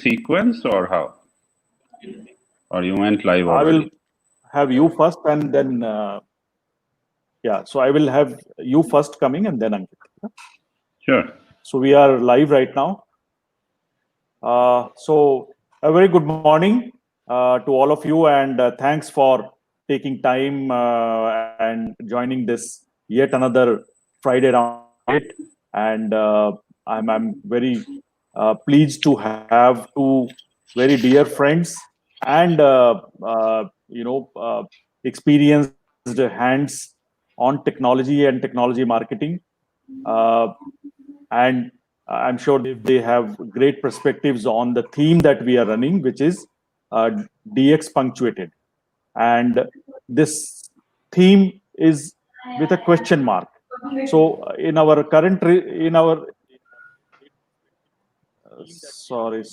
sequence or how? Or you went live I already? will have you first and then, yeah, so I will have you first coming and then Ankit. Sure. So we are live right now. So a very good morning to all of you, and thanks for taking time and joining this yet another Friday round. And I'm very pleased to have two very dear friends and experienced hands on technology and technology marketing. And I'm sure they have great perspectives on the theme that we are running, which is DX punctuated. And this theme is with a question mark. So in our current, in our, sorry.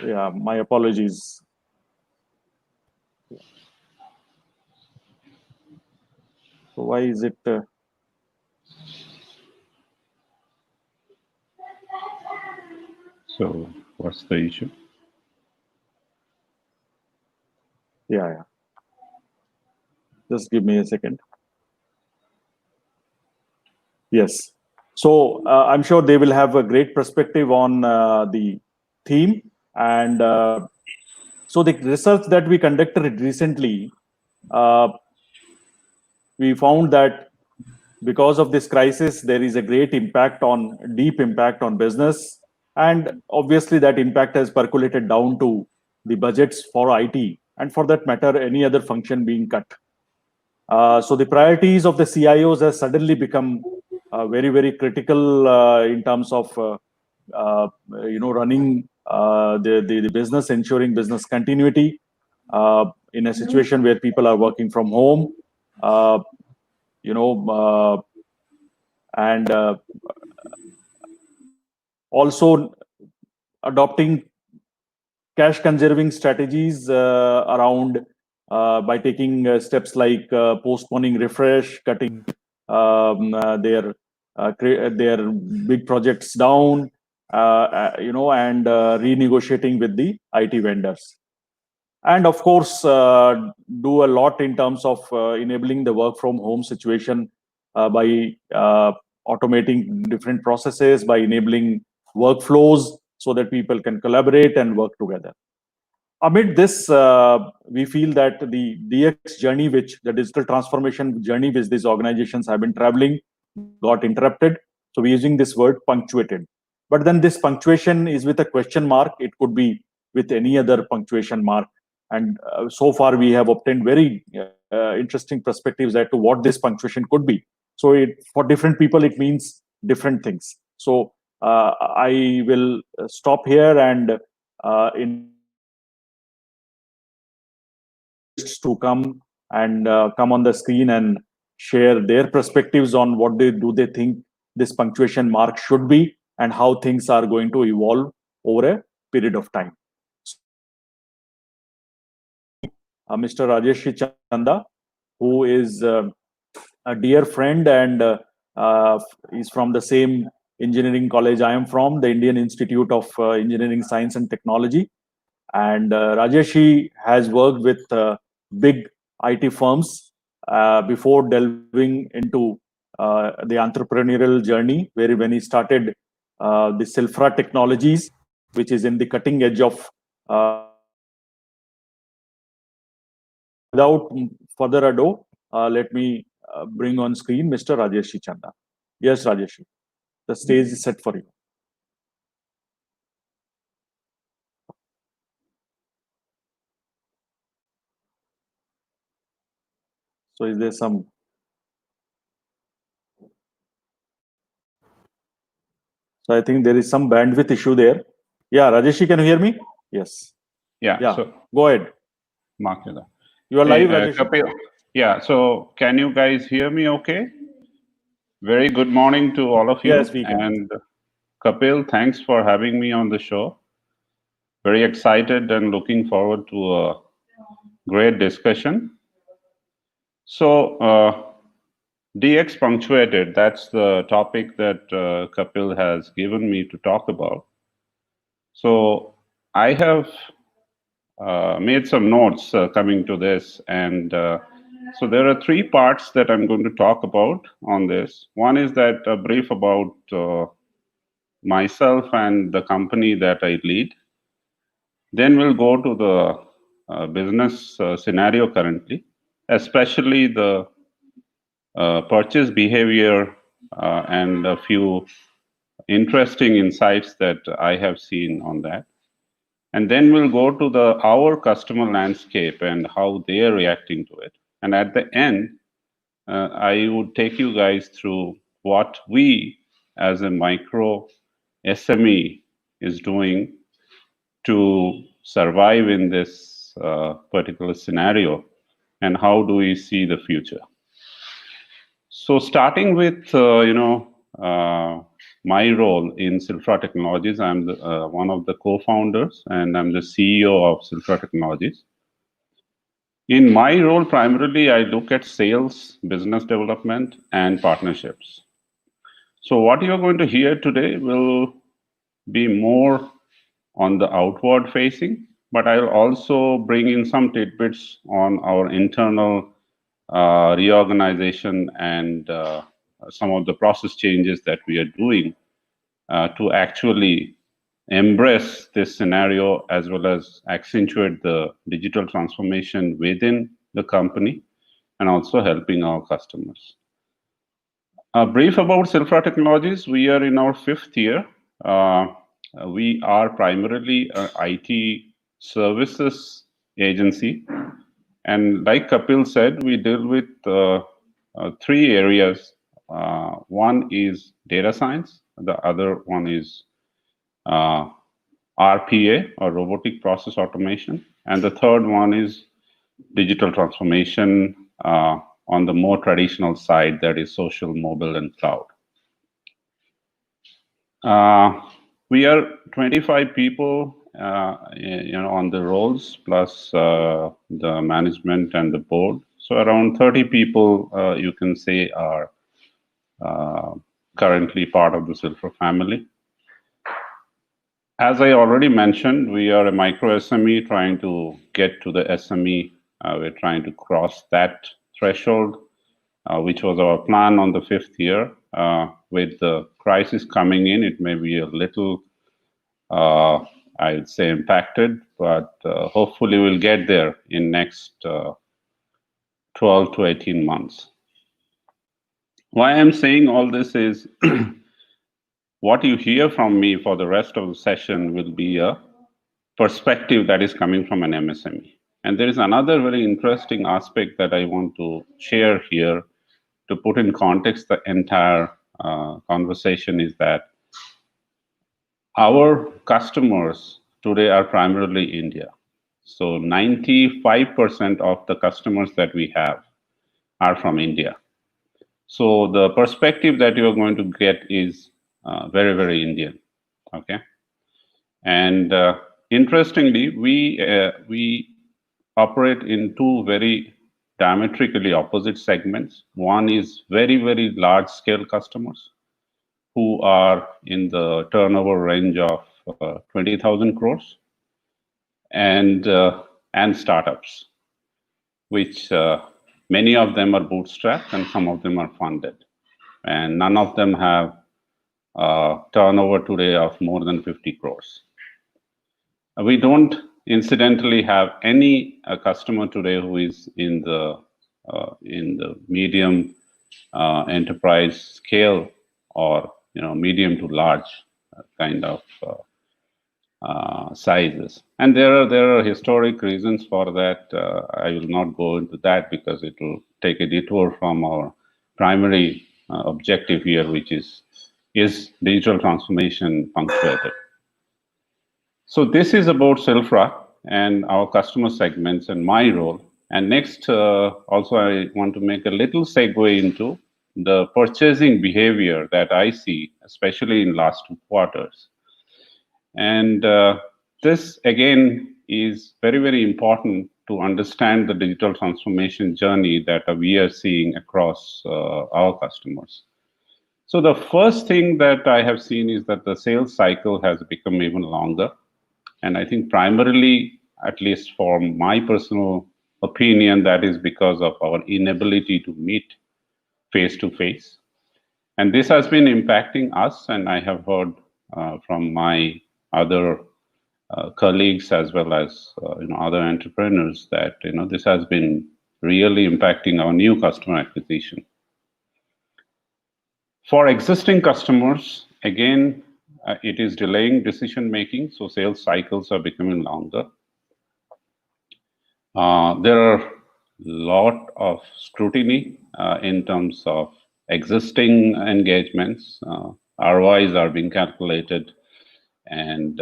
Yeah, my apologies. So why is it? So what's the issue? Yeah. Just give me a second. Yes. So I'm sure they will have a great perspective on the theme. And so the research that we conducted recently, we found that because of this crisis, there is a great deep impact on business. And obviously that impact has percolated down to the budgets for IT, and for that matter, any other function being cut. So the priorities of the CIOs has suddenly become very critical in terms of running the business, ensuring business continuity in a situation where people are working from home. Uh, and also adopting cash conserving strategies around by taking steps like postponing refresh, cutting their big projects down, and renegotiating with the IT vendors. And of course, do a lot in terms of enabling the work from home situation by automating different processes, by enabling workflows so that people can collaborate and work together. Amid this, we feel that the DX journey, which the digital transformation journey which these organizations have been traveling, got interrupted. So we're using this word punctuated. But then this punctuation is with a question mark. It could be with any other punctuation mark. And so far, we have obtained very interesting perspectives as to what this punctuation could be. So for different people, it means different things. So I will stop here and to come and come on the screen and share their perspectives on what they think this punctuation mark should be and how things are going to evolve over a period of time. Mr. Rajesh Chanda, who is a dear friend and is from the same engineering college I am from, the Indian Institute of Engineering, Science and Technology. And Rajesh has worked with big IT firms before delving into the entrepreneurial journey, where when he started the Silfra Technologies, which is in the cutting edge of. Without further ado, let me bring on screen Mr. Rajesh Chanda. Yes, Rajesh, the stage is set for you. So is there some? So I think there is some bandwidth issue there. Yeah, Rajesh, can you hear me? Yes. Yeah. So go ahead. Mark it. You are live, Rajesh. Kapil, yeah. So can you guys hear me? Okay. Very good morning to all of you. Yes, we can. And Kapil, thanks for having me on the show. Very excited and looking forward to a Great discussion. So, DX Punctuated, that's the topic that Kapil has given me to talk about. So, I have made some notes coming to this, and so there are three parts that I'm going to talk about on this. One is that a brief about myself and the company that I lead. Then we'll go to the business scenario currently, especially the purchase behavior and a few interesting insights that I have seen on that. And then we'll go to our customer landscape and how they are reacting to it. And at the end, I would take you guys through what we as a micro SME is doing to survive in this particular scenario, and how do we see the future. So starting with my role in Silfra Technologies, I'm one of the co-founders and I'm the CEO of Silfra Technologies. In my role, primarily, I look at sales, business development, and partnerships. So what you're going to hear today will be more on the outward facing, but I'll also bring in some tidbits on our internal reorganization and some of the process changes that we are doing to actually embrace this scenario as well as accentuate the digital transformation within the company and also helping our customers. A brief about Silfra Technologies. We are in our 5th year. We are primarily an IT services agency. And like Kapil said, we deal with 3 areas. One is data science. The other one is RPA, or robotic process automation. And the third one is digital transformation on the more traditional side, that is social, mobile, and cloud. We are 25 people, on the roles, plus the management and the board. So around 30 people, you can say, are currently part of the Silfra family. As I already mentioned, we are a micro SME trying to get to the SME. We're trying to cross that threshold, which was our plan on the 5th year. With the crisis coming in, it may be a little, I would say, impacted, but hopefully we'll get there in next 12 to 18 months. Why I'm saying all this is what you hear from me for the rest of the session will be a perspective that is coming from an MSME. And there is another very interesting aspect that I want to share here to put in context the entire conversation, is that our customers today are primarily India. So 95% of the customers that we have are from India. So the perspective that you're going to get is very, very Indian. Okay. And interestingly, we operate in 2 very diametrically opposite segments. One is very, very large scale customers who are in the turnover range of 20,000 crores, and startups, which many of them are bootstrapped and some of them are funded, and none of them have turnover today of more than 50 crores. We don't incidentally have any customer today who is in the medium enterprise scale, or medium to large kind of sizes. And there are historic reasons for that. I will not go into that because it will take a detour from our primary objective here, which is digital transformation punctuated. So this is about Silfra and our customer segments and my role. And next, also I want to make a little segue into the purchasing behavior that I see, especially in last 2 quarters. And this again is very, very important to understand the digital transformation journey that we are seeing across our customers. So the first thing that I have seen is that the sales cycle has become even longer. And I think primarily, at least for my personal opinion, that is because of our inability to meet face to face. And this has been impacting us, and I have heard from my other colleagues as well as other entrepreneurs that this has been really impacting our new customer acquisition. For existing customers, again, it is delaying decision making, so sales cycles are becoming longer. There are a lot of scrutiny in terms of existing engagements. ROIs are being calculated, and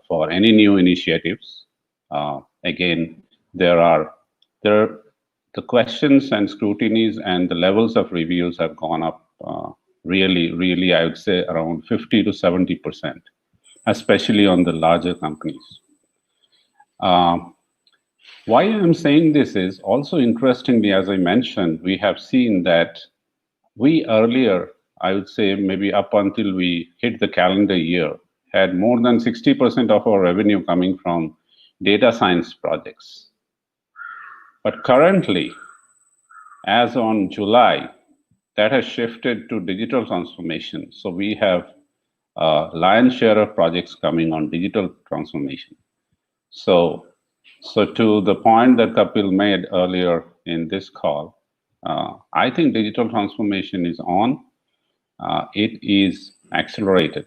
for any new initiatives, again, the questions and scrutinies and the levels of reviews have gone up really, I would say around 50 to 70%, especially on the larger companies. Why I'm saying this is also interestingly, as I mentioned, we have seen that we earlier, I would say maybe up until we hit the calendar year, had more than 60% of our revenue coming from data science projects. But currently, as on July, that has shifted to digital transformation. So we have a lion's share of projects coming on digital transformation. So to the point that Kapil made earlier in this call, I think digital transformation is on. It is accelerated.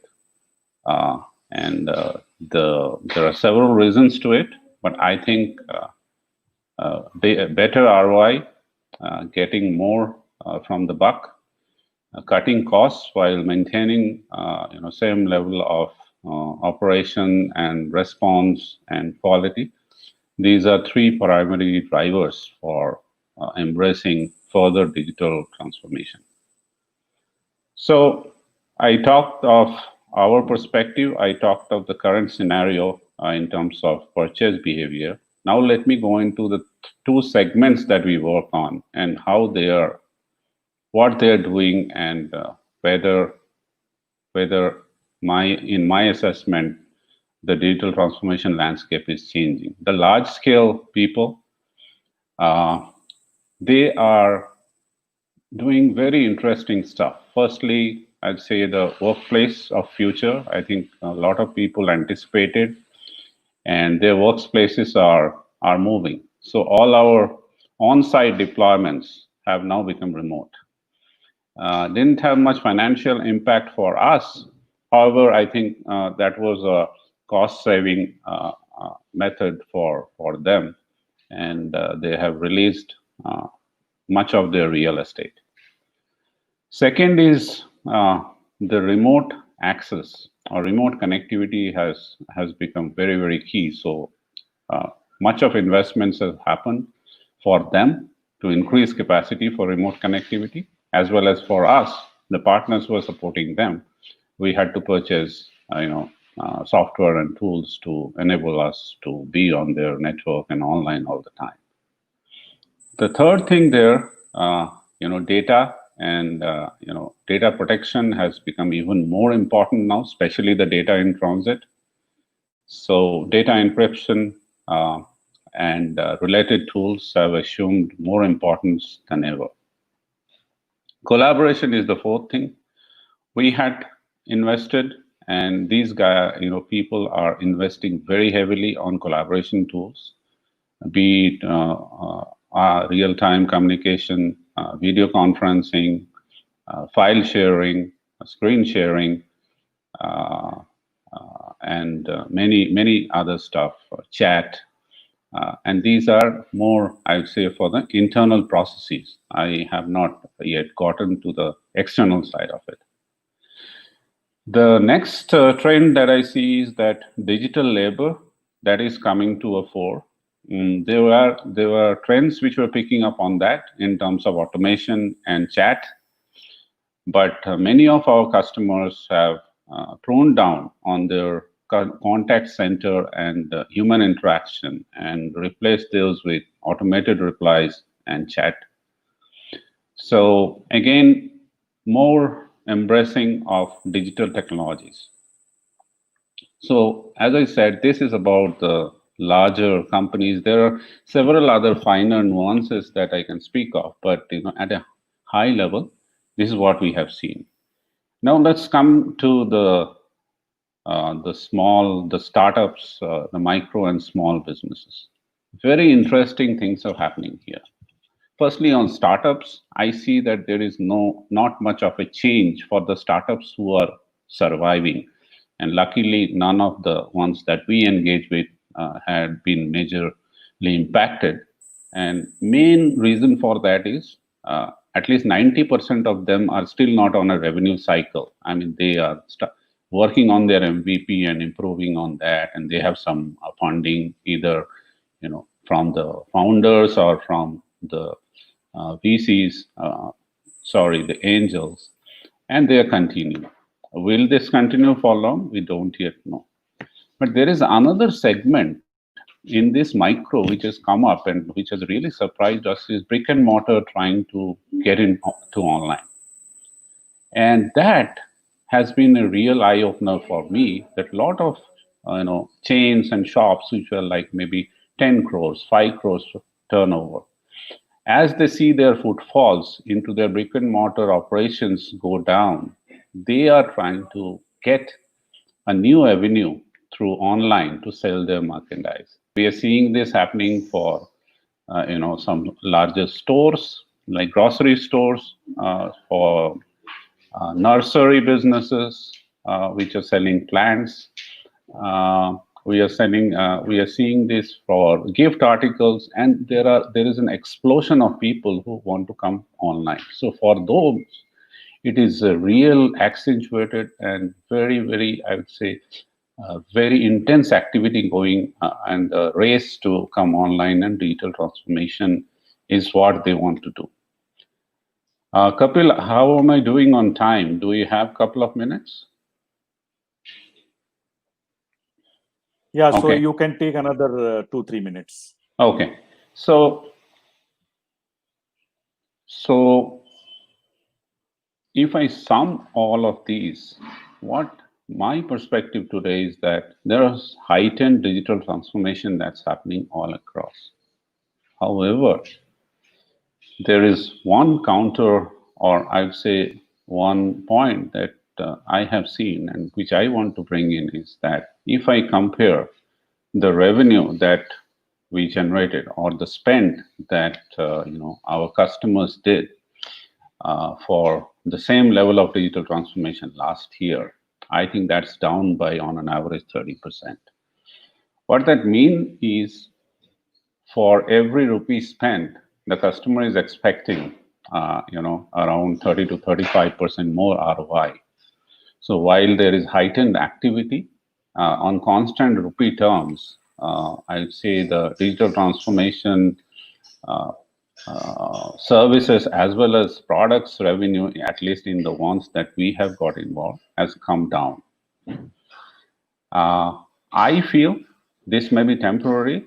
And there are several reasons to it, but I think better ROI, getting more from the buck, cutting costs while maintaining same level of operation and response and quality. These are three primary drivers for embracing further digital transformation. So I talked of our perspective. I talked of the current scenario in terms of purchase behavior. Now let me go into the two segments that we work on and how they are, what they are doing, and whether in my assessment, the digital transformation landscape is changing. The large scale people, they are doing very interesting stuff. Firstly, I'd say the workplace of future. I think a lot of people anticipated, and their workplaces are moving. So all our on-site deployments have now become remote. Didn't have much financial impact for us. However, I think that was a cost-saving method for them, and they have released much of their real estate. Second is the remote access or remote connectivity has become very, very key. So much of investments have happened for them to increase capacity for remote connectivity, as well as for us, the partners who are supporting them. We had to purchase software and tools to enable us to be on their network and online all the time. The third thing there, data and data protection has become even more important now, especially the data in transit. So data encryption and related tools have assumed more importance than ever. Collaboration is the fourth thing. We had invested, and these people are investing very heavily on collaboration tools, be it real-time communication, video conferencing, file sharing, screen sharing, and many other stuff, chat. And these are more, I would say, for the internal processes. I have not yet gotten to the external side of it. The next trend that I see is that digital labor that is coming to a fore. There were trends which were picking up on that in terms of automation and chat, but many of our customers have toned down on their contact center and human interaction and replace those with automated replies and chat. So again, more embracing of digital technologies. So as I said, this is about the larger companies. There are several other finer nuances that I can speak of, but at a high level, this is what we have seen. Now let's come to the startups, the micro and small businesses. Very interesting things are happening here. Firstly, on startups, I see that there is not much of a change for the startups who are surviving, and luckily, none of the ones that we engage with had been majorly impacted. And main reason for that is at least 90% of them are still not on a revenue cycle. I mean, they are working on their MVP and improving on that, and they have some funding either from the founders or from the VCs, the angels, and they are continuing. Will this continue for long? We don't yet know. But there is another segment in this micro which has come up and which has really surprised us is brick and mortar trying to get into online. And that has been a real eye opener for me, that a lot of chains and shops which were like maybe 10 crores, 5 crores turnover, as they see their footfalls into their brick and mortar operations go down, they are trying to get a new avenue through online to sell their merchandise. We are seeing this happening for some larger stores like grocery stores, for nursery businesses which are selling plants. We are seeing this for gift articles, and there is an explosion of people who want to come online. So for those, it is a real accentuated and very, very, I would say, very intense activity going, and the race to come online and digital transformation is what they want to do. Kapil, how am I doing on time? Do you have a couple of minutes? Yeah, okay. So you can take another 2-3 minutes. Okay. So if I sum all of these, what my perspective today is that there is heightened digital transformation that's happening all across. However, there is one counter, or I'd say one point that I have seen and which I want to bring in is that if I compare the revenue that we generated or the spend that our customers did for the same level of digital transformation last year, I think that's down by on an average 30%. What that means is for every rupee spent, the customer is expecting around 30 to 35% more ROI. So while there is heightened activity on constant rupee terms, I would say the digital transformation services as well as products revenue, at least in the ones that we have got involved, has come down. I feel this may be temporary.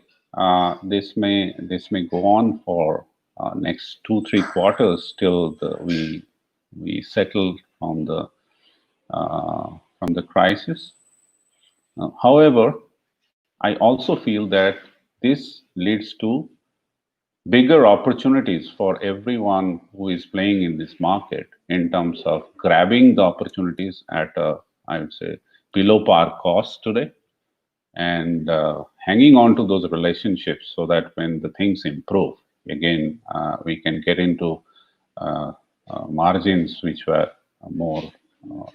This may go on for next 2-3 quarters till we settle from the crisis. However, I also feel that this leads to bigger opportunities for everyone who is playing in this market in terms of grabbing the opportunities at I would say below par cost today, and hanging on to those relationships so that when the things improve again, we can get into margins which were more,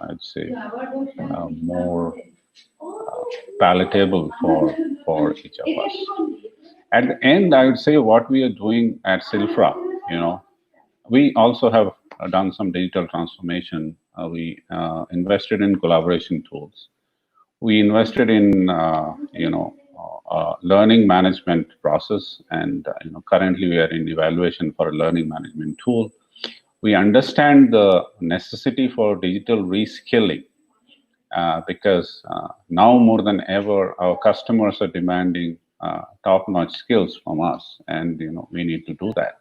I'd say, more palatable for each of us. At the end, I would say what we are doing at Silfra, we also have done some digital transformation. We invested in collaboration tools. We invested in learning management process, and currently we are in evaluation for a learning management tool. We understand the necessity for digital reskilling, because now more than ever, our customers are demanding top-notch skills from us, and we need to do that.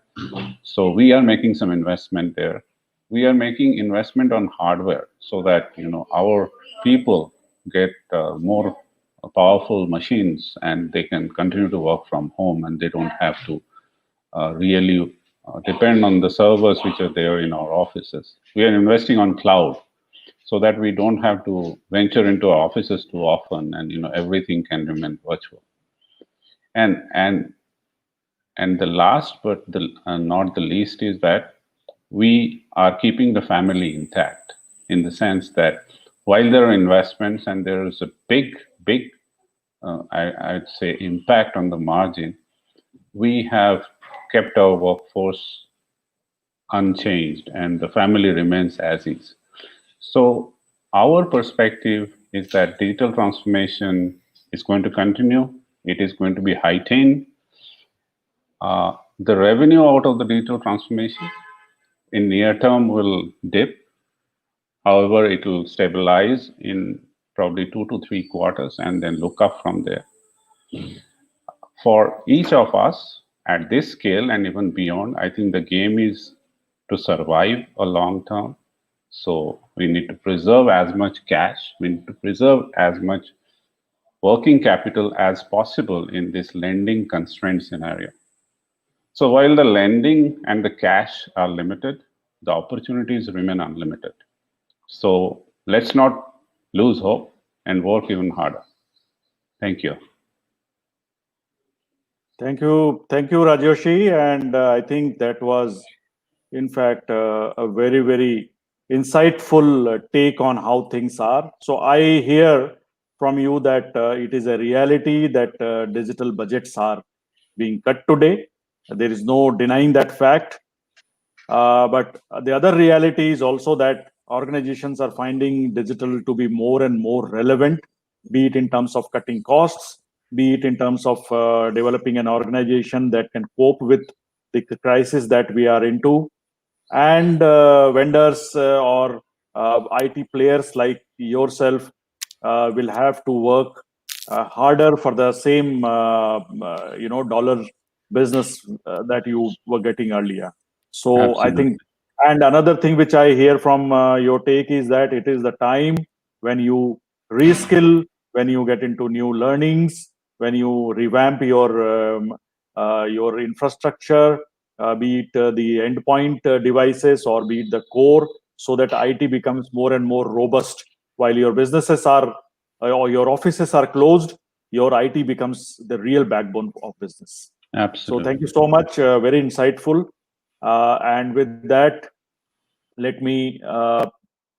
So we are making some investment there. We are making investment on hardware so that our people get more powerful machines and they can continue to work from home and they don't have to really depend on the servers which are there in our offices. We are investing on cloud so that we don't have to venture into our offices too often, and everything can remain virtual. And the last but not the least is that we are keeping the family intact, in the sense that while there are investments and there is a big I'd say impact on the margin, we have kept our workforce unchanged and the family remains as is. So our perspective is that digital transformation is going to continue. It is going to be heightened. The revenue out of the digital transformation in near term will dip. However, it will stabilize in probably 2 to 3 quarters and then look up from there. For each of us at this scale and even beyond, I think the game is to survive a long term. So we need to preserve as much cash, we need to preserve as much working capital as possible in this lending constraint scenario. So while the lending and the cash are limited, the opportunities remain unlimited. So let's not lose hope and work even harder. Thank you. Thank you, Rajoshi. And I think that was, in fact, a very, very insightful take on how things are. So I hear from you that it is a reality that digital budgets are being cut today. There is no denying that fact. But the other reality is also that organizations are finding digital to be more and more relevant, be it in terms of cutting costs, be it in terms of developing an organization that can cope with the crisis that we are into. And vendors or IT players like yourself will have to work harder for the same dollar business that you were getting earlier. So I Absolutely. think, and another thing which I hear from your take is that it is the time when you reskill, when you get into new learnings, when you revamp your infrastructure, be it the endpoint devices or be it the core, so that IT becomes more and more robust. While your businesses are or your offices are closed, your IT becomes the real backbone of business. So Absolutely. thank you so much. Very insightful. And with that, let me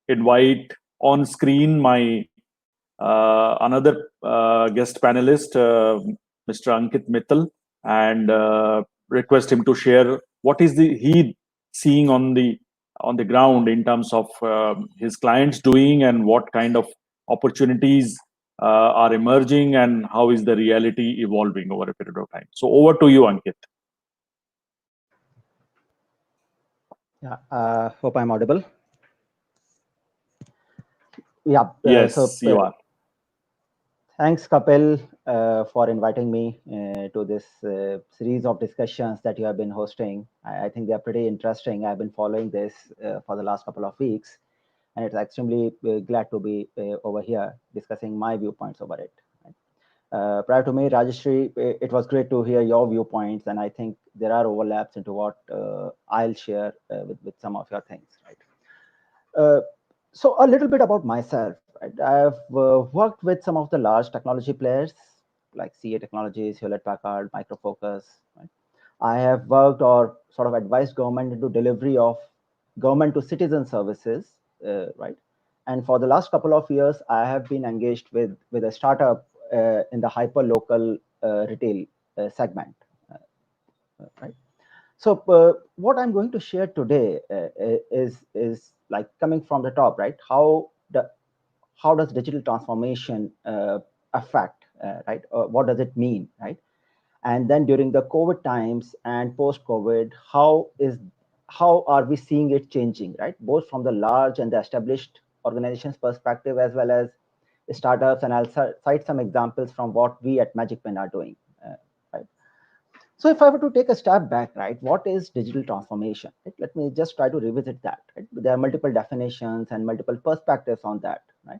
invite on screen my another guest panelist, Mr. Ankit Mittal, and request him to share what is he seeing on the ground in terms of his clients doing and what kind of opportunities are emerging and how is the reality evolving over a period of time. So over to you, Ankit. Yeah, hope I'm audible. Yeah. Yes, you are. Thanks, Kapil, for inviting me to this series of discussions that you have been hosting. I think they are pretty interesting. I've been following this for the last couple of weeks, and it's extremely glad to be over here discussing my viewpoints over it. Prior to me, Rajeshri, it was great to hear your viewpoints, and I think there are overlaps into what I'll share with some of your things. Right. So a little bit about myself. Right? I've worked with some of the large technology players like CA Technologies, Hewlett Packard, Micro Focus. Right? I have worked or sort of advised government into delivery of government to citizen services, right? And for the last couple of years, I have been engaged with a startup in the hyper local retail segment, right? So what I'm going to share today is like coming from the top, right? How does digital transformation affect, right? What does it mean, right? And then during the COVID times and post-COVID, how are we seeing it changing, right? Both from the large and the established organization's perspective as well as startups, and I'll cite some examples from what we at Magic Pen are doing. Right. So if I were to take a step back, right, what is digital transformation? Right? Let me just try to revisit that. Right? There are multiple definitions and multiple perspectives on that. Right.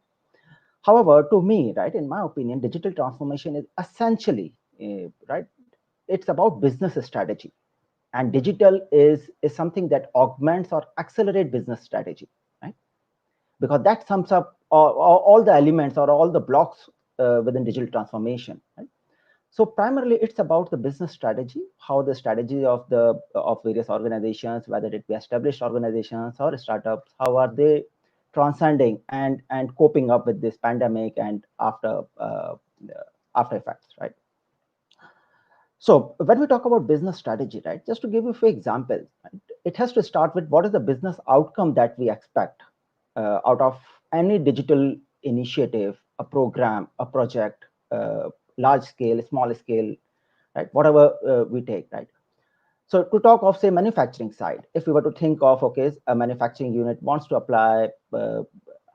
However, to me, right, in my opinion, digital transformation is essentially, right, it's about business strategy, and digital is something that augments or accelerates business strategy, right? Because that sums up all the elements or all the blocks within digital transformation, right? So primarily, it's about the business strategy, how the strategy of various organizations, whether it be established organizations or startups, how are they transcending and coping up with this pandemic and after effects, right? So when we talk about business strategy, right, just to give you a few examples, right, it has to start with what is the business outcome that we expect out of any digital initiative, a program, a project, large scale, small scale, right, whatever we take, right? So to talk of, say, manufacturing side, if we were to think of, okay, a manufacturing unit wants to apply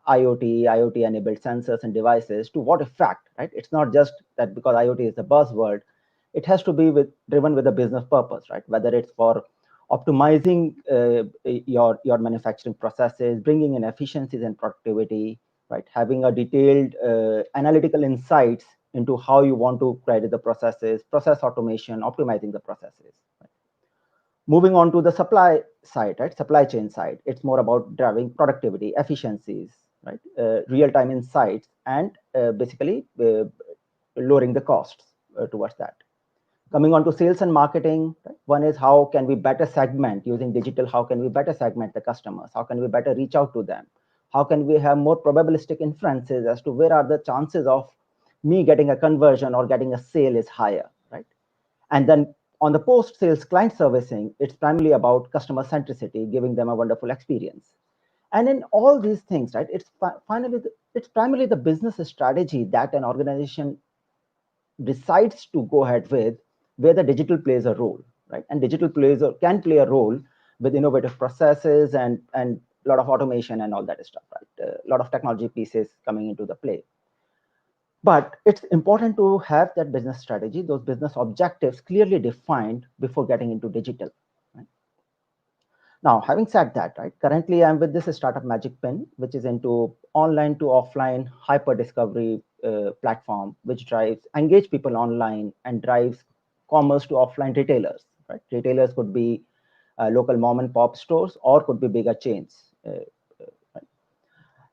IoT-enabled sensors and devices, to what effect, right? It's not just that because IoT is the buzzword, it has to be driven with a business purpose, right? Whether it's for optimizing your manufacturing processes, bringing in efficiencies and productivity, right? Having a detailed analytical insights into how you want to create the processes, process automation, optimizing the processes. Right? Moving on to the supply side, right? Supply chain side, it's more about driving productivity, efficiencies, right? Real-time insights, and basically lowering the costs towards that. Coming on to sales and marketing, right? One is how can we better segment using digital? How can we better segment the customers? How can we better reach out to them? How can we have more probabilistic inferences as to where are the chances of me getting a conversion or getting a sale is higher, right? And then on the post-sales client servicing, it's primarily about customer centricity, giving them a wonderful experience. And in all these things, right, it's primarily the business strategy that an organization decides to go ahead with, where the digital plays a role, right? And digital can play a role with innovative processes and a lot of automation and all that stuff, right? A lot of technology pieces coming into the play. But it's important to have that business strategy, those business objectives clearly defined before getting into digital. Right? Now, having said that, right, currently I'm with this startup Magic Pen, which is into online to offline hyper discovery platform, which engage people online and drives commerce to offline retailers. Right? Retailers could be local mom and pop stores or could be bigger chains. Right?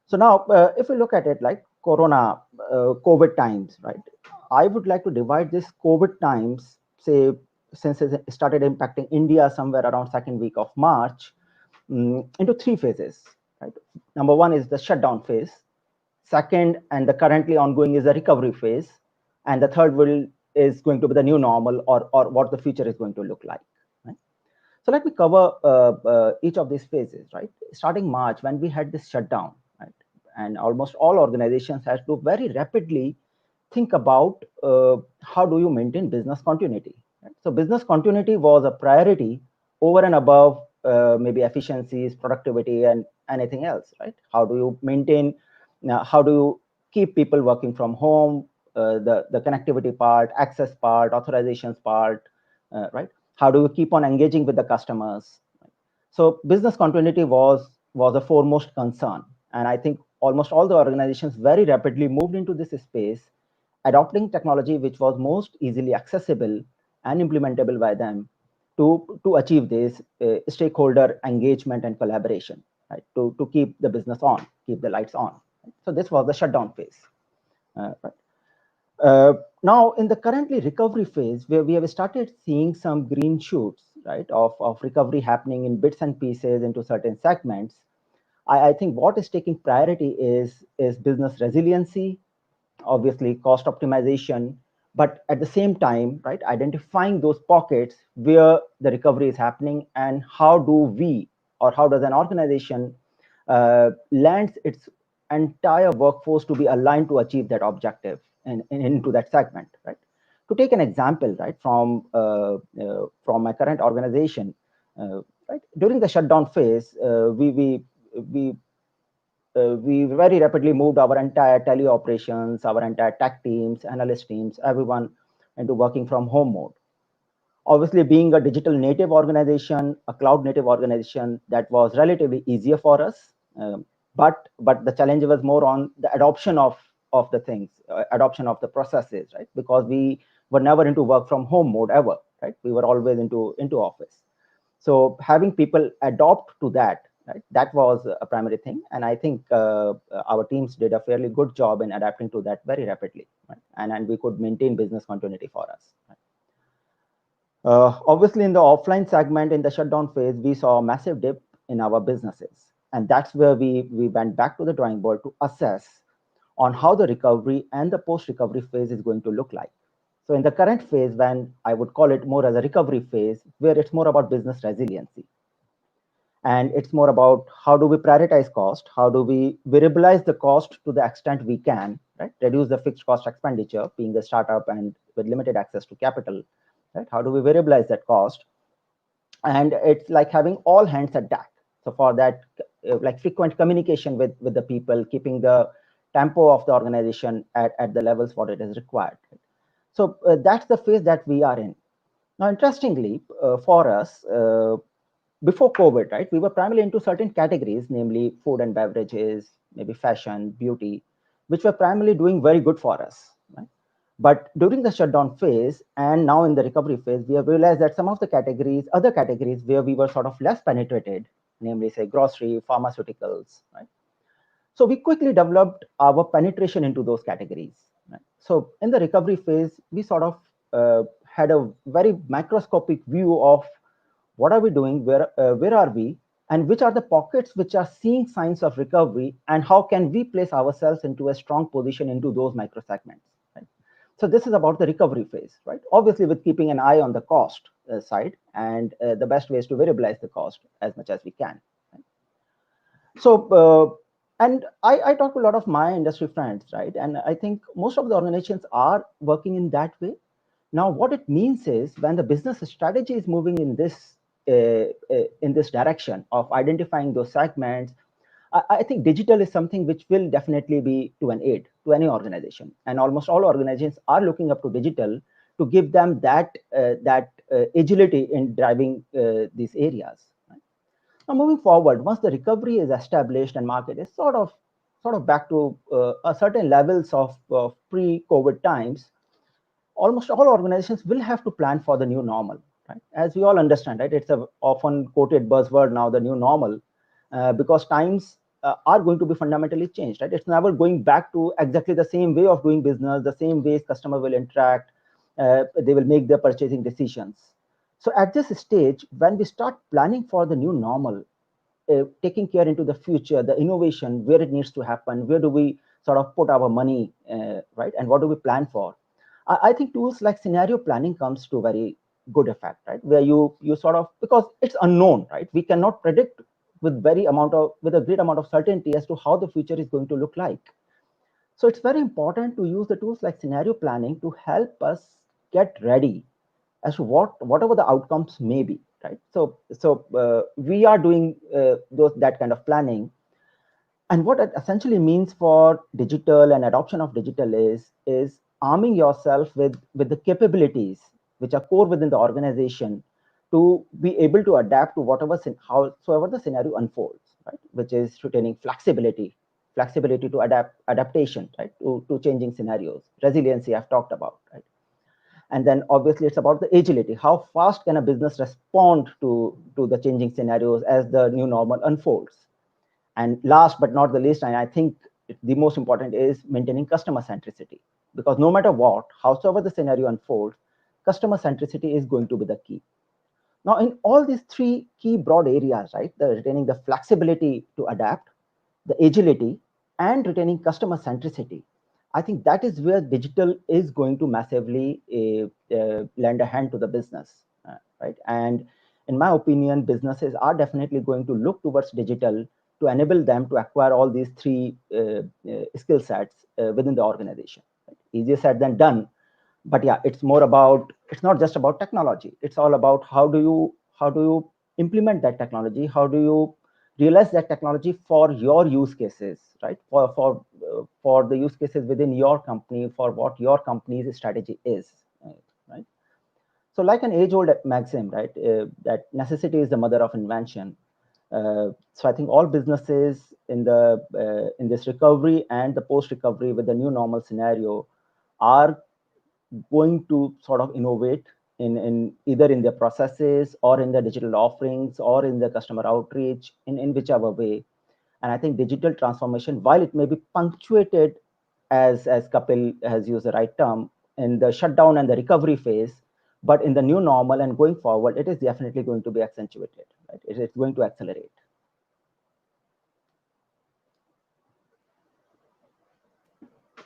So now, if we look at it like COVID times, right? I would like to divide this COVID times, say, since it started impacting India somewhere around second week of March, into three phases. Right? Number one is the shutdown phase. Second, and the currently ongoing, is the recovery phase. And the third is going to be the new normal, or what the future is going to look like. Right? So let me cover each of these phases. Right? Starting March, when we had this shutdown, right, and almost all organizations had to very rapidly think about how do you maintain business continuity. Right? So business continuity was a priority over and above maybe efficiencies, productivity, and anything else. Right? How do you maintain? How do you keep people working from home? The connectivity part, access part, authorizations part, right? How do you keep on engaging with the customers? Right? So business continuity was a foremost concern, and I think almost all the organizations very rapidly moved into this space, adopting technology which was most easily accessible and implementable by them to achieve this stakeholder engagement and collaboration, right? To keep the business on, keep the lights on. Right? So this was the shutdown phase. Right? Now, in the currently recovery phase, where we have started seeing some green shoots, right, of recovery happening in bits and pieces into certain segments, I think what is taking priority is business resiliency, obviously cost optimization, but at the same time, right, identifying those pockets where the recovery is happening, and how do we, or how does an organization land its entire workforce to be aligned to achieve that objective and into that segment, right? To take an example, right, from my current organization, right, during the shutdown phase, we we very rapidly moved our entire tele operations, our entire tech teams, analyst teams, everyone into working from home mode. Obviously, being a digital native organization, a cloud native organization, that was relatively easier for us. But the challenge was more on the adoption of the things, adoption of the processes, right? Because we were never into work from home mode ever, right? We were always into office. So having people adopt to that, right, that was a primary thing. And I think our teams did a fairly good job in adapting to that very rapidly, right? And we could maintain business continuity for us. Right? Obviously, in the offline segment, in the shutdown phase, we saw a massive dip in our businesses. And that's where we went back to the drawing board to assess on how the recovery and the post-recovery phase is going to look like. So in the current phase, when I would call it more as a recovery phase, where it's more about business resiliency. And it's more about how do we prioritize cost? How do we variabilize the cost to the extent we can, right? Reduce the fixed cost expenditure, being a startup and with limited access to capital, right? How do we variabilize that cost? And it's like having all hands at deck. So for that, like frequent communication with the people, keeping the tempo of the organization at the levels what it is required. So that's the phase that we are in. Now, interestingly, for us, before COVID, right, we were primarily into certain categories, namely food and beverages, maybe fashion, beauty, which were primarily doing very good for us. Right? But during the shutdown phase and now in the recovery phase, we have realized that some of the categories, other categories where we were sort of less penetrated, namely say grocery, pharmaceuticals, right? So we quickly developed our penetration into those categories. Right? So in the recovery phase, we sort of had a very macroscopic view of what are we doing, where are we, and which are the pockets which are seeing signs of recovery, and how can we place ourselves into a strong position into those micro segments. Right? So this is about the recovery phase, right? Obviously, with keeping an eye on the cost side, and the best way is to variabilize the cost as much as we can. Right? So, and I talk to a lot of my industry friends, right? And I think most of the organizations are working in that way. Now, what it means is when the business strategy is moving in this direction of identifying those segments, I think digital is something which will definitely be to an aid to any organization, and almost all organizations are looking up to digital to give them that agility in driving these areas. Right? Now, moving forward, once the recovery is established and market is sort of back to a certain levels of pre-COVID times, almost all organizations will have to plan for the new normal. Right? As we all understand, right? It's a often quoted buzzword now, the new normal, because times are going to be fundamentally changed. Right? It's never going back to exactly the same way of doing business, the same ways customer will interact, they will make their purchasing decisions. So at this stage, when we start planning for the new normal, taking care into the future, the innovation, where it needs to happen, where do we sort of put our money, right? And what do we plan for? I think tools like scenario planning comes to very good effect, right? Where you sort of, because it's unknown, right? We cannot predict with a great amount of certainty as to how the future is going to look like. So it's very important to use the tools like scenario planning to help us get ready as to whatever the outcomes may be, right? So we are doing that kind of planning. And what it essentially means for digital and adoption of digital is arming yourself with the capabilities which are core within the organization to be able to adapt to howsoever the scenario unfolds, right? Which is retaining flexibility to adaptation, right? To changing scenarios, resiliency I've talked about, right? And then obviously it's about the agility. How fast can a business respond to the changing scenarios as the new normal unfolds? And last but not the least, and I think the most important, is maintaining customer centricity. Because no matter what, howsoever the scenario unfolds, customer centricity is going to be the key. Now, in all these three key broad areas, right, retaining the flexibility to adapt, the agility, and retaining customer centricity, I think that is where digital is going to massively lend a hand to the business, right? And in my opinion, businesses are definitely going to look towards digital to enable them to acquire all these three skill sets within the organization. Right? Easier said than done, but yeah, it's not just about technology. It's all about how do you implement that technology? How do you realize that technology for your use cases, right? For the use cases within your company, for what your company's strategy is, right? So like an age-old maxim, right? That necessity is the mother of invention. So I think all businesses in this recovery and the post-recovery with the new normal scenario are going to sort of innovate in either in their processes or in their digital offerings or in the customer outreach in whichever way. And I think digital transformation, while it may be punctuated, as Kapil has used the right term, in the shutdown and the recovery phase, but in the new normal and going forward, it is definitely going to be accentuated, right? It is going to accelerate.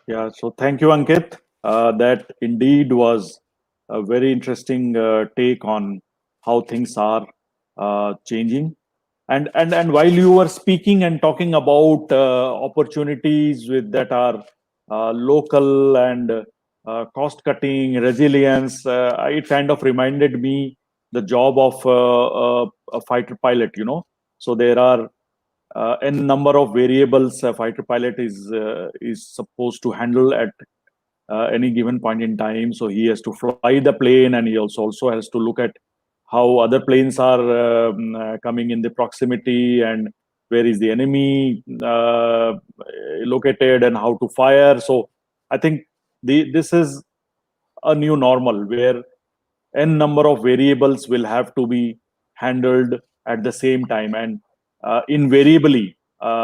Yeah, so thank you, Ankit. That indeed was a very interesting take on how things are changing. And while you were speaking and talking about opportunities with that are local and cost cutting, resilience, it kind of reminded me the job of a fighter pilot. So there are n number of variables a fighter pilot is supposed to handle at any given point in time. So he has to fly the plane, and he also has to look at how other planes are coming in the proximity, and where is the enemy located, and how to fire. So I think this is a new normal where n number of variables will have to be handled at the same time, and invariably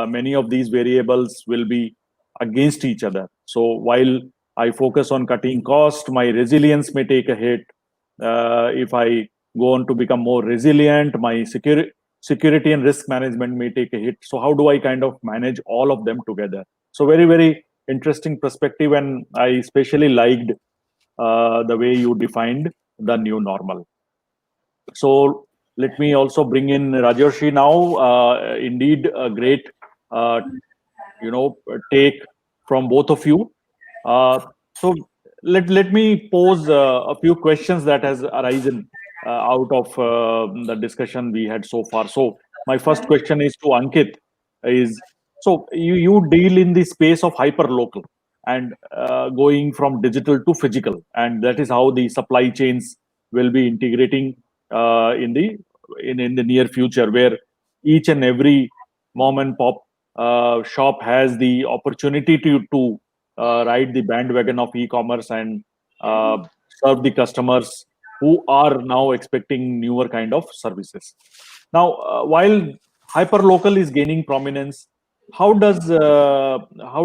many of these variables will be against each other. So while I focus on cutting cost, my resilience may take a hit. If I go on to become more resilient, my security and risk management may take a hit. So how do I kind of manage all of them together? So very, very interesting perspective, and I especially liked the way you defined the new normal. So let me also bring in Rajarshi now. Indeed, a great, uh, take from both of you. So let me pose a few questions that has arisen out of the discussion we had so far. So my first question is to Ankit. Is so you deal in the space of hyper local and going from digital to physical, and that is how the supply chains will be integrating in the near future, where each and every mom and pop shop has the opportunity to ride the bandwagon of e-commerce and uh, serve the customers who are now expecting newer kind of services. Now, while hyperlocal is gaining prominence, how do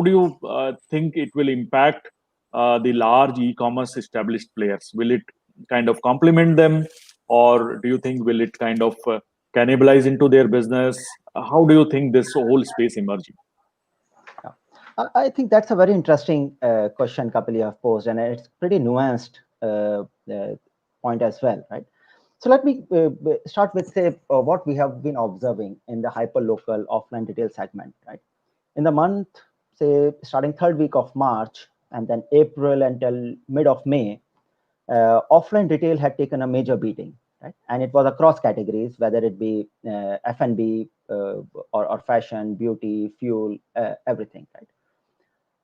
you think it will impact the large e-commerce established players? Will it kind of complement them, or do you think will it kind of cannibalize into their business? How do you think this whole space emerging? Yeah. I think that's a very interesting question, Kapil, you have posed, and it's pretty nuanced point as well, right? So let me start with, say, what we have been observing in the hyperlocal offline retail segment, right? In the month, say, starting third week of March and then April until mid of May, offline retail had taken a major beating, right? And it was across categories, whether it be F&B or fashion, beauty, fuel, everything, right?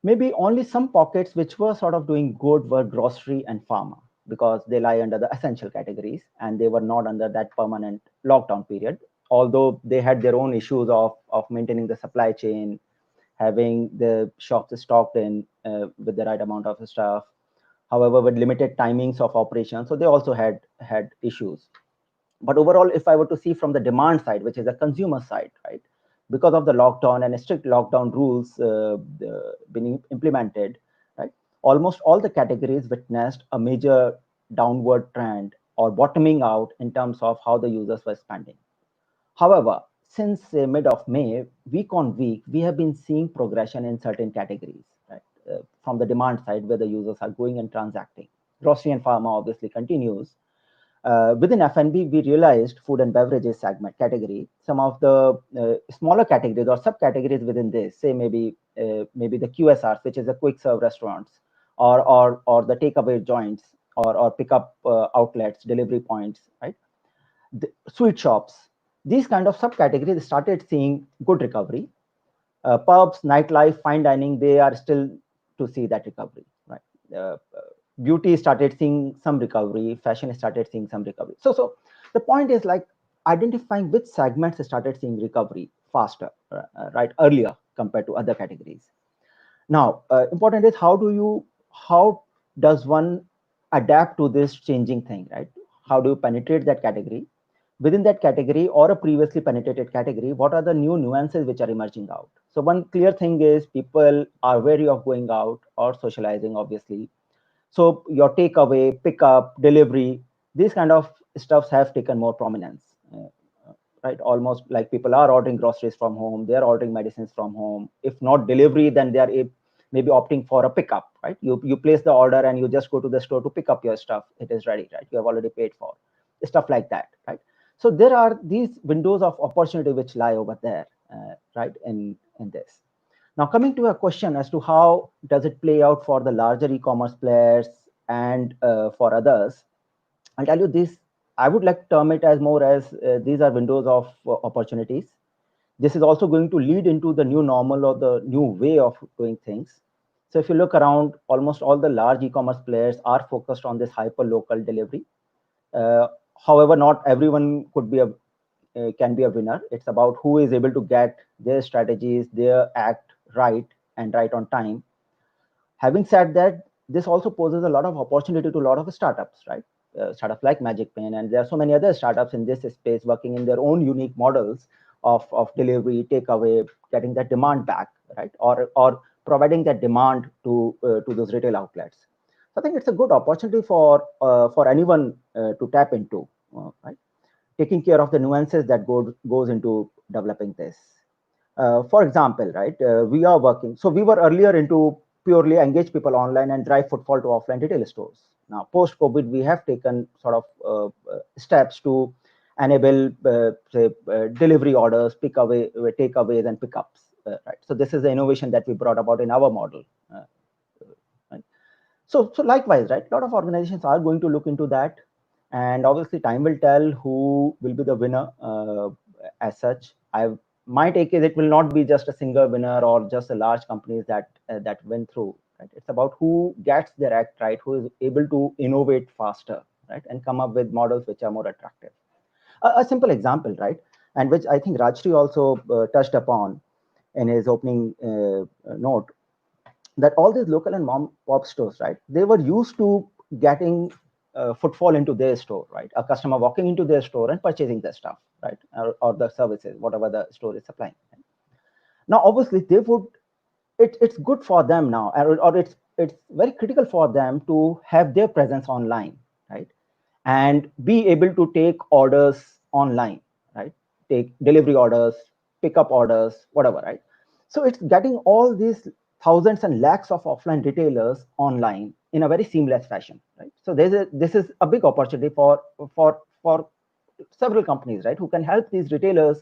Maybe only some pockets which were sort of doing good were grocery and pharma, because they lie under the essential categories and they were not under that permanent lockdown period. Although they had their own issues of maintaining the supply chain, having the shops stocked in with the right amount of stuff. However, with limited timings of operation, so they also had issues. But overall, if I were to see from the demand side, which is the consumer side, right, because of the lockdown and strict lockdown rules being implemented, right, almost all the categories witnessed a major downward trend or bottoming out in terms of how the users were spending. However, since mid of May, week on week, we have been seeing progression in certain categories, right, from the demand side where the users are going and transacting. Grocery and pharma obviously continues. Within F&B, we realized food and beverages segment category, some of the smaller categories or subcategories within this, say maybe the QSRs, which is the quick serve restaurants, or the takeaway joints, or pickup outlets, delivery points, right? The sweet shops, these kind of subcategories started seeing good recovery. Pubs, nightlife, fine dining, they are still to see that recovery, right? Beauty started seeing some recovery, fashion started seeing some recovery. So the point is like identifying which segments started seeing recovery faster, right, earlier compared to other categories. Now, important is how does one adapt to this changing thing, right? How do you penetrate that category? Within that category or a previously penetrated category, what are the new nuances which are emerging out? So one clear thing is people are wary of going out or socializing, obviously. So your takeaway, pickup, delivery, these kind of stuffs have taken more prominence. Right, almost like people are ordering groceries from home, they are ordering medicines from home. If not delivery, then they are maybe opting for a pickup, right? You place the order and you just go to the store to pick up your stuff. It is ready, right? You have already paid for stuff like that, right? So there are these windows of opportunity which lie over there, right, in this. Now, coming to a question as to how does it play out for the larger e-commerce players and for others, I'll tell you this. I would like to term it as more as these are windows of opportunities. This is also going to lead into the new normal or the new way of doing things. So if you look around, almost all the large e-commerce players are focused on this hyper local delivery. However, not everyone could be can be a winner. It's about who is able to get their strategies, their act right and right on time. Having said that, this also poses a lot of opportunity to a lot of startups, right? Startups like Magic Pen, and there are so many other startups in this space working in their own unique models of delivery, takeaway, getting that demand back, right? Or providing that demand to those retail outlets. So I think it's a good opportunity for anyone to tap into, right? Taking care of the nuances that goes into developing this. For example, right, we are working. So we were earlier into purely engage people online and drive footfall to offline retail stores. Now, post COVID, we have taken sort of steps to enable say, delivery orders, takeaways, and pickups. Right. So this is the innovation that we brought about in our model. Right. So likewise, right, a lot of organizations are going to look into that, and obviously time will tell who will be the winner as such. My take is it will not be just a single winner or just a large companies that win through, right? It's about who gets their act right, who is able to innovate faster, right, and come up with models which are more attractive. A simple example, right, and which I think Rajshri also touched upon in his opening note, that all these local and mom pop stores, right, they were used to getting footfall into their store, right? A customer walking into their store and purchasing their stuff, right, or the services, whatever the store is supplying. Now, obviously, they would. It's good for them now, or it's very critical for them to have their presence online, right, and be able to take orders online, right? Take delivery orders, pick up orders, whatever, right? So it's getting all these thousands and lakhs of offline retailers online in a very seamless fashion, right? So this is a big opportunity for several companies, right, who can help these retailers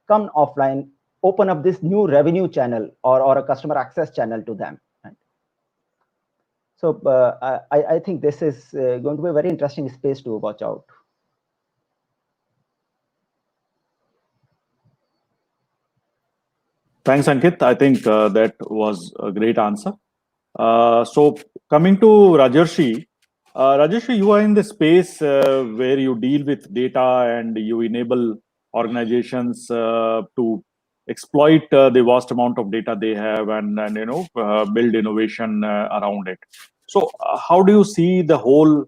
come offline, open up this new revenue channel or a customer access channel to them. Right? So I think this is going to be a very interesting space to watch out. Thanks, Ankit. I think that was a great answer. So coming to Rajarshi, Rajarshi, you are in the space where you deal with data and you enable organizations to exploit the vast amount of data they have and build innovation around it. So how do you see the whole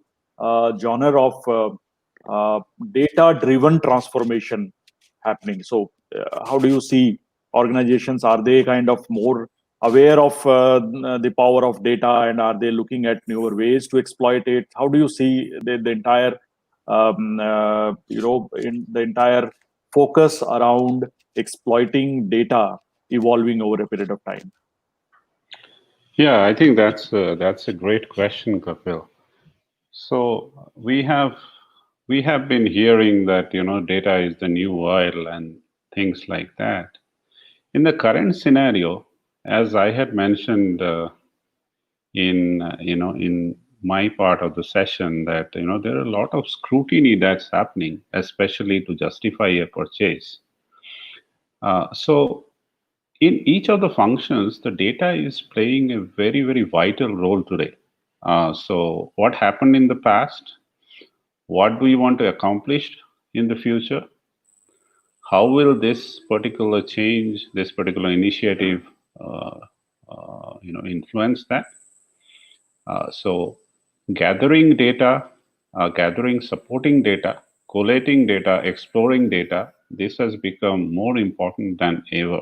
genre of data-driven transformation happening? So how do you see organizations? Are they kind of more aware of the power of data, and are they looking at newer ways to exploit it? How do you see the entire in the entire focus around exploiting data evolving over a period of time? Yeah, I think that's a great question, Kapil. So we have been hearing that data is the new oil and things like that. In the current scenario, as I had mentioned in my part of the session that there are a lot of scrutiny that's happening, especially to justify a purchase. So in each of the functions, the data is playing a very, very vital role today. So what happened in the past? What do we want to accomplish in the future? How will this particular change, this particular initiative, influence that? So gathering data, gathering supporting data, collating data, exploring data, this has become more important than ever.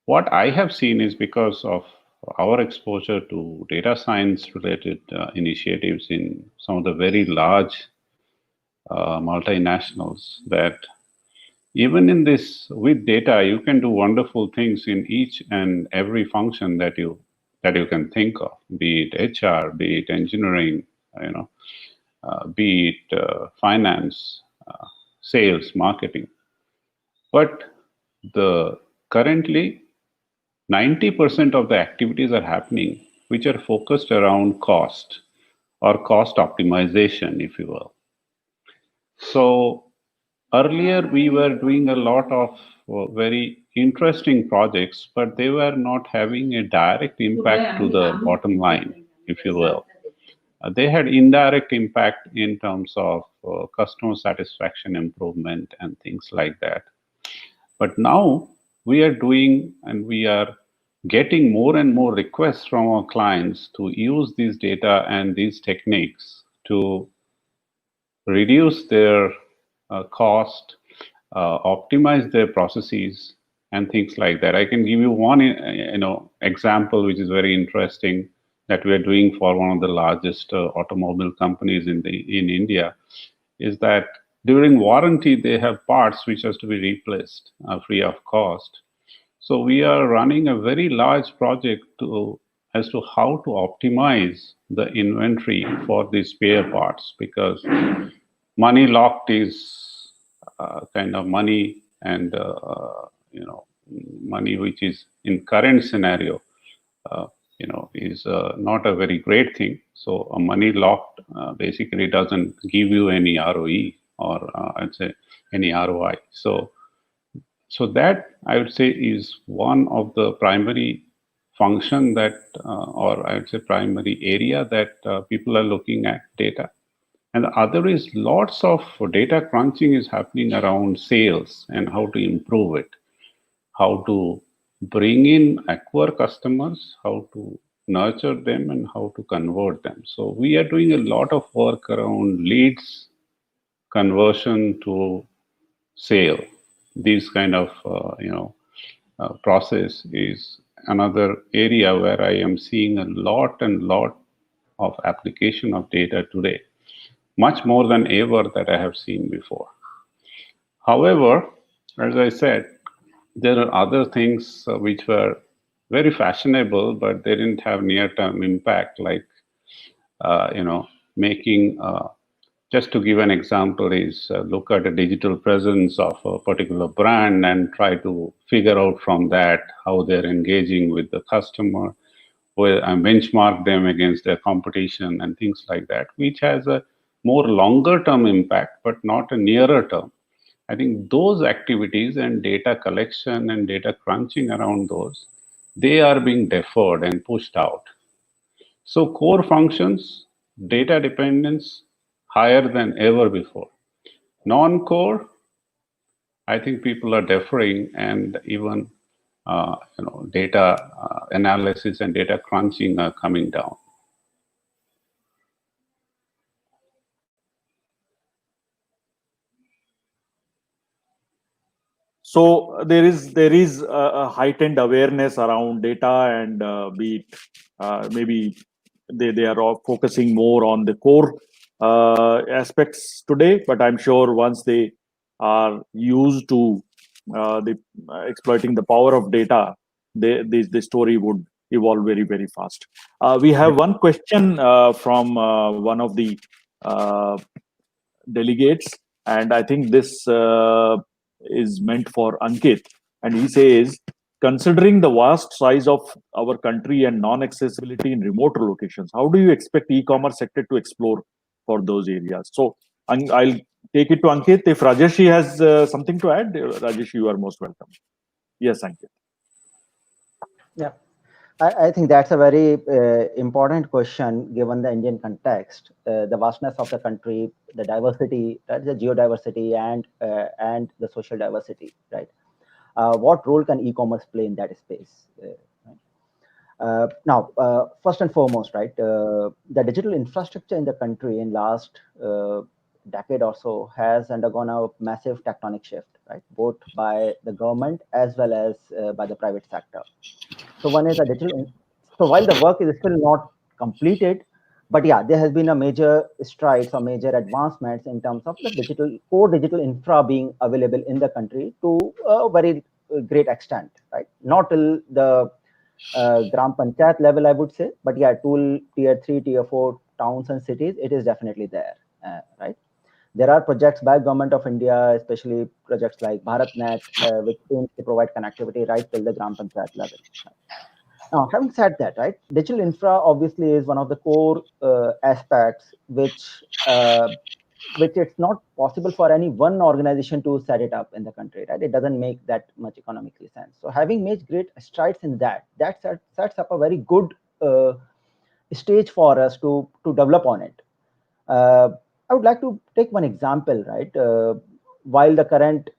What I have seen is because of our exposure to data science related initiatives in some of the very large multinationals, that even in this, with data, you can do wonderful things in each and every function that you can think of, be it HR, be it engineering, be it finance, sales, marketing. But the currently 90% of the activities are happening which are focused around cost or cost optimization, if you will. So earlier, we were doing a lot of very interesting projects, but they were not having a direct impact to the bottom line, if you will. They had indirect impact in terms of customer satisfaction improvement and things like that. But now we are doing and we are getting more and more requests from our clients to use these data and these techniques to reduce their cost, optimize their processes, and things like that. I can give you one, example which is very interesting that we are doing for one of the largest automobile companies in India. Is that during warranty they have parts which has to be replaced free of cost. So we are running a very large project as to how to optimize the inventory for these spare parts, because money locked is kind of money, and money which is in current scenario is not a very great thing. So a money locked basically doesn't give you any ROE, or I'd say any ROI. So that, I would say, is one of the primary function that or I would say primary area that people are looking at data. And the other is lots of data crunching is happening around sales and how to improve it, how to bring in, acquire customers, how to nurture them, and how to convert them. So we are doing a lot of work around leads conversion to sale. This kind of process is another area where I am seeing a lot of application of data today, much more than ever that I have seen before. However, as I said, there are other things which were very fashionable, but they didn't have near-term impact, like making. Just to give an example, is look at the digital presence of a particular brand and try to figure out from that how they're engaging with the customer, and benchmark them against their competition and things like that, which has a more longer term impact, but not a nearer term. I think those activities and data collection and data crunching around those, they are being deferred and pushed out. So core functions, data dependence, higher than ever before. Non-core, I think people are deferring, and even data analysis and data crunching are coming down. So there is a heightened awareness around data, and be it maybe they are all focusing more on the core aspects today. But I'm sure once they are used to exploiting the power of data, the story would evolve very, very fast. We have one question from one of the delegates, and I think this is meant for Ankit. And he says, considering the vast size of our country and non-accessibility in remote locations, how do you expect e-commerce sector to explore for those areas? So I'll take it to Ankit. If Rajesh has something to add, Rajesh, you are most welcome. Yes, Ankit. Yeah, I think that's a very important question given the Indian context, the vastness of the country, the diversity, right, the geodiversity, and the social diversity, right? What role can e-commerce play in that space? Now, first and foremost, right, the digital infrastructure in the country in last decade or so has undergone a massive tectonic shift, right, both by the government as well as by the private sector. So one is a digital. So while the work is still not completed, but yeah, there has been a major strides or major advancements in terms of the core digital infra being available in the country to a very great extent, right? Not till the Gram Panchayat level, I would say, but yeah, to tier 3, tier 4 towns and cities, it is definitely there, right? There are projects by Government of India, especially projects like BharatNet, which aims to provide connectivity right till the Gram Panchayat level. Now, having said that, right, digital infra obviously is one of the core aspects which it's not possible for any one organization to set it up in the country, right? It doesn't make that much economically sense. So having made great strides in that, sets up a very good stage for us to develop on it. I would like to take one example, right? While the current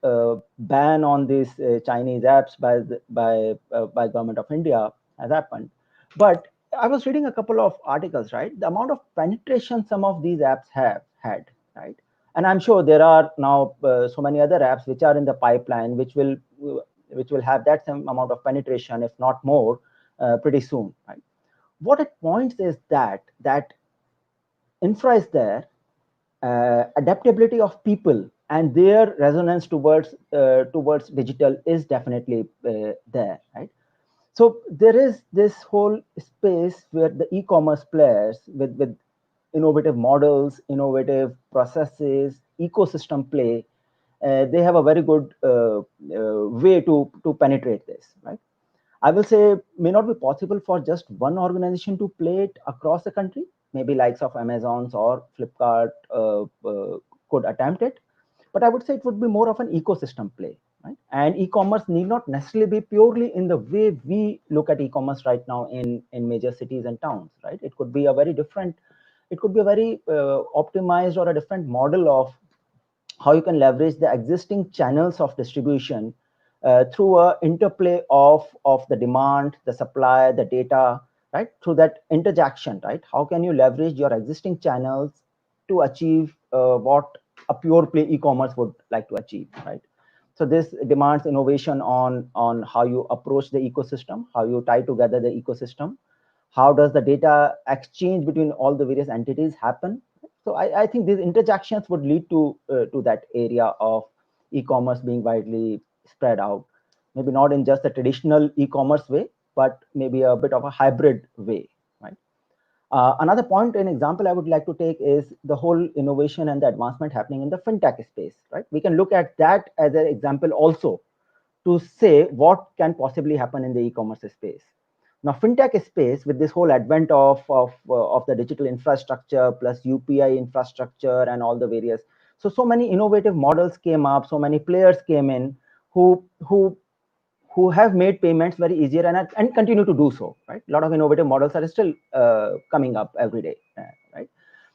ban on these Chinese apps by Government of India has happened, but I was reading a couple of articles, right? The amount of penetration some of these apps have had, right? And I'm sure there are now so many other apps which are in the pipeline, which will have that same amount of penetration, if not more, pretty soon, right? What it points is that infra is there, adaptability of people and their resonance towards digital is definitely there, right? So there is this whole space where the e-commerce players with innovative models, innovative processes, ecosystem play, they have a very good way to penetrate this, right? I will say may not be possible for just one organization to play it across the country. Maybe likes of Amazon's or Flipkart could attempt it, but I would say it would be more of an ecosystem play, right? And e-commerce need not necessarily be purely in the way we look at e-commerce right now in major cities and towns, right? It could be a very different, it could be a very optimized or a different model of how you can leverage the existing channels of distribution through a interplay of the demand, the supply, the data, right? Through that interjection, right? How can you leverage your existing channels to achieve what a pure play e-commerce would like to achieve, right? So this demands innovation on how you approach the ecosystem, how you tie together the ecosystem, how does the data exchange between all the various entities happen. So I think these interjections would lead to that area of e-commerce being widely spread out, maybe not in just the traditional e-commerce way, but maybe a bit of a hybrid way, right? Another point, an example I would like to take is the whole innovation and the advancement happening in the fintech space, right? We can look at that as an example also to say what can possibly happen in the e-commerce space. Now, fintech space, with this whole advent of the digital infrastructure plus UPI infrastructure and all the various, so many innovative models came up, so many players came in who have made payments very easier and continue to do so, right? A lot of innovative models are still coming up every day, right?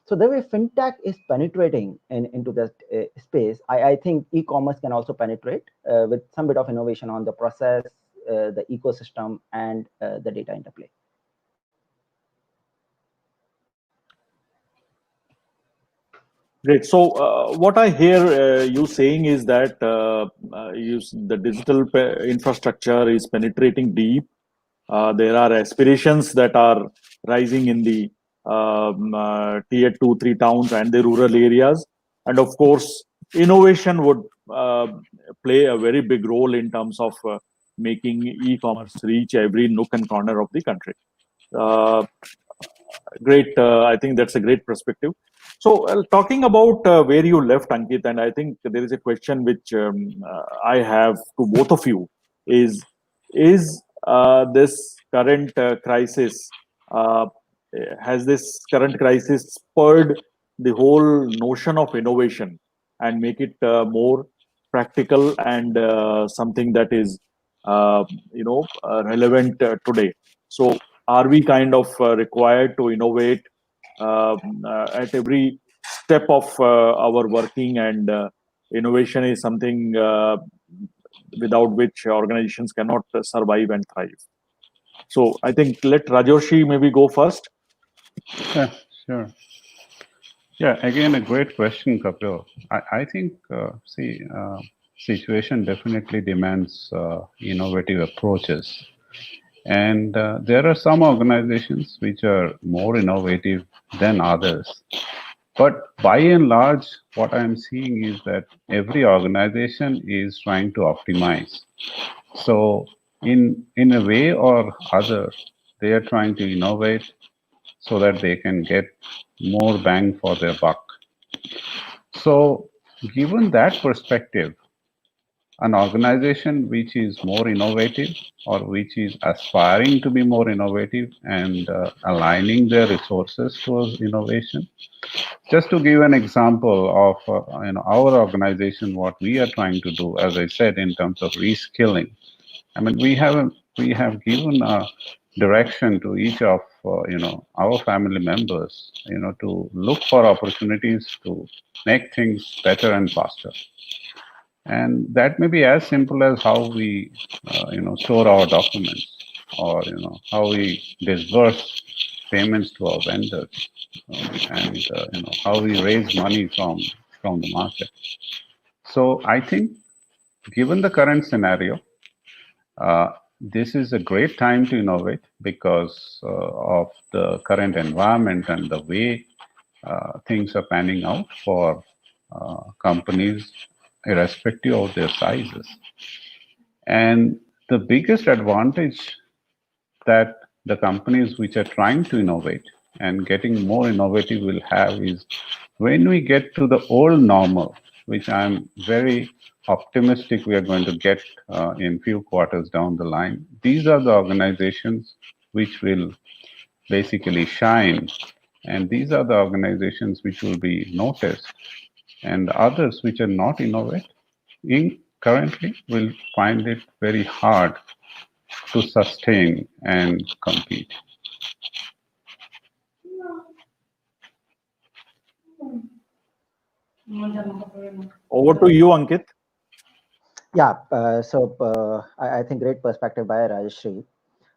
So the way fintech is penetrating into that space, I think e-commerce can also penetrate with some bit of innovation on the process, the ecosystem, and the data interplay. Great. So what I hear you saying is that the digital infrastructure is penetrating deep. There are aspirations that are rising in the tier 2, 3 towns and the rural areas. And of course, innovation would play a very big role in terms of making e-commerce reach every nook and corner of the country. Great. I think that's a great perspective. So talking about where you left, Ankit, and I think there is a question which I have to both of you is is this current crisis, has this current crisis spurred the whole notion of innovation and make it more practical and something that is relevant today? So are we kind of required to innovate at every step of our working, and innovation is something without which organizations cannot survive and thrive? So I think let Rajoshi maybe go first. Yeah, sure. Yeah, again, a great question, Kapil. I think, situation definitely demands innovative approaches. And there are some organizations which are more innovative than others. But by and large, what I'm seeing is that every organization is trying to optimize. So, in a way or other, they are trying to innovate so that they can get more bang for their buck. So, given that perspective, an organization which is more innovative or which is aspiring to be more innovative and aligning their resources towards innovation. Just to give an example of our organization, what we are trying to do, as I said, in terms of reskilling. I mean, we have given a direction to each of our family members, to look for opportunities to make things better and faster. And that may be as simple as how we, store our documents, or how we disburse payments to our vendors, and how we raise money from the market. So I think, given the current scenario, this is a great time to innovate because of the current environment and the way things are panning out for companies, irrespective of their sizes. And the biggest advantage that the companies which are trying to innovate and getting more innovative will have is, when we get to the old normal, which I'm very optimistic we are going to get in few quarters down the line, these are the organizations which will basically shine, and these are the organizations which will be noticed, and others which are not innovating currently will find it very hard to sustain and compete. Over to you, Ankit. Yeah, I think great perspective by Rajeshri.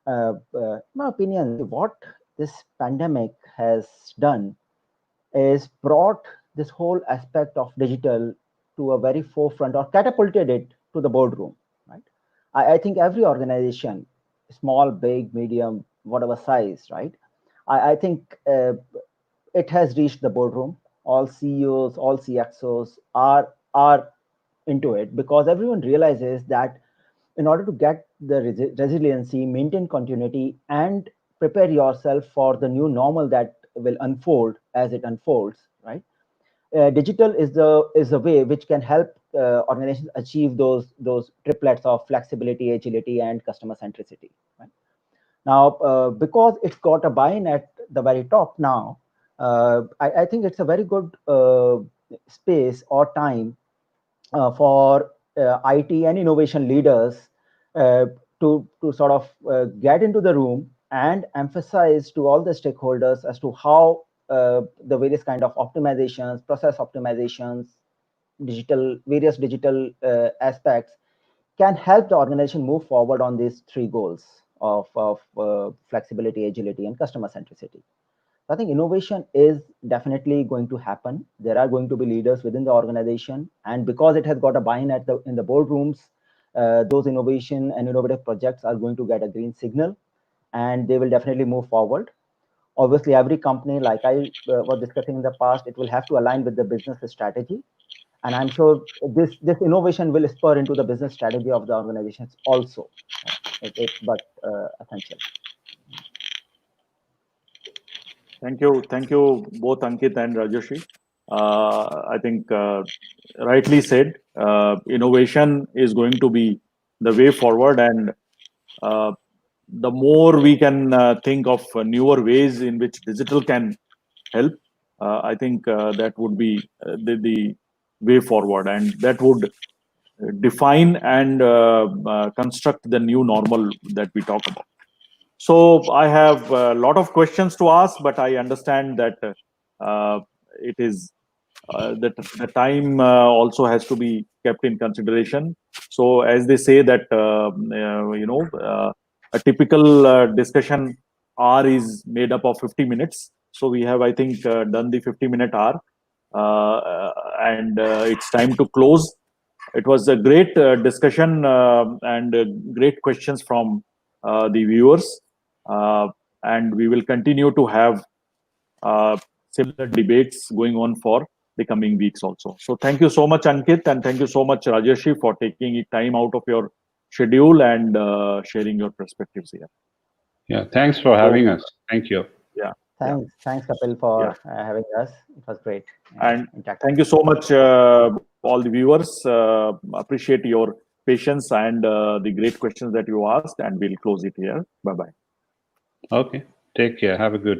My opinion, what this pandemic has done is brought this whole aspect of digital to a very forefront, or catapulted it to the boardroom, right? I think every organization, small, big, medium, whatever size, right? I think it has reached the boardroom. All CEOs, all CXOs are into it, because everyone realizes that in order to get the resiliency, maintain continuity, and prepare yourself for the new normal that will unfold as it unfolds, right? Digital is the way which can help organizations achieve those triplets of flexibility, agility, and customer centricity. Right? Now, because it's got a buy-in at the very top now, I think it's a very good space or time for IT and innovation leaders uh, to sort of get into the room and emphasize to all the stakeholders as to how the various kind of optimizations, process optimizations, various digital aspects can help the organization move forward on these three goals of flexibility, agility, and customer centricity. I think innovation is definitely going to happen. There are going to be leaders within the organization, and because it has got a buy-in in the boardrooms, those innovation and innovative projects are going to get a green signal, and they will definitely move forward. Obviously, every company, like I was discussing in the past, it will have to align with the business strategy, and I'm sure this innovation will spur into the business strategy of the organizations also. It's but essential. Thank you both, Ankit and Rajoshi. I think rightly said, innovation is going to be the way forward, and the more we can think of newer ways in which digital can help, I think that would be the way forward, and that would define and construct the new normal that we talk about. So I have a lot of questions to ask, but I understand that it is that the time also has to be kept in consideration. So as they say that a typical discussion hour is made up of 50 minutes. So we have, I think, done the 50-minute hour, and it's time to close. It was a great discussion and great questions from the viewers, and we will continue to have similar debates going on for the coming weeks also. So thank you so much, Ankit, and thank you so much, Rajeshi, for taking time out of your schedule and sharing your perspectives here. Yeah, thanks for having us. Thank you. Yeah. Thanks, Kapil, for having us. It was great. And thank you so much, all the viewers. Appreciate your patience and the great questions that you asked, and we'll close it here. Bye-bye. Okay, take care. Have a good day.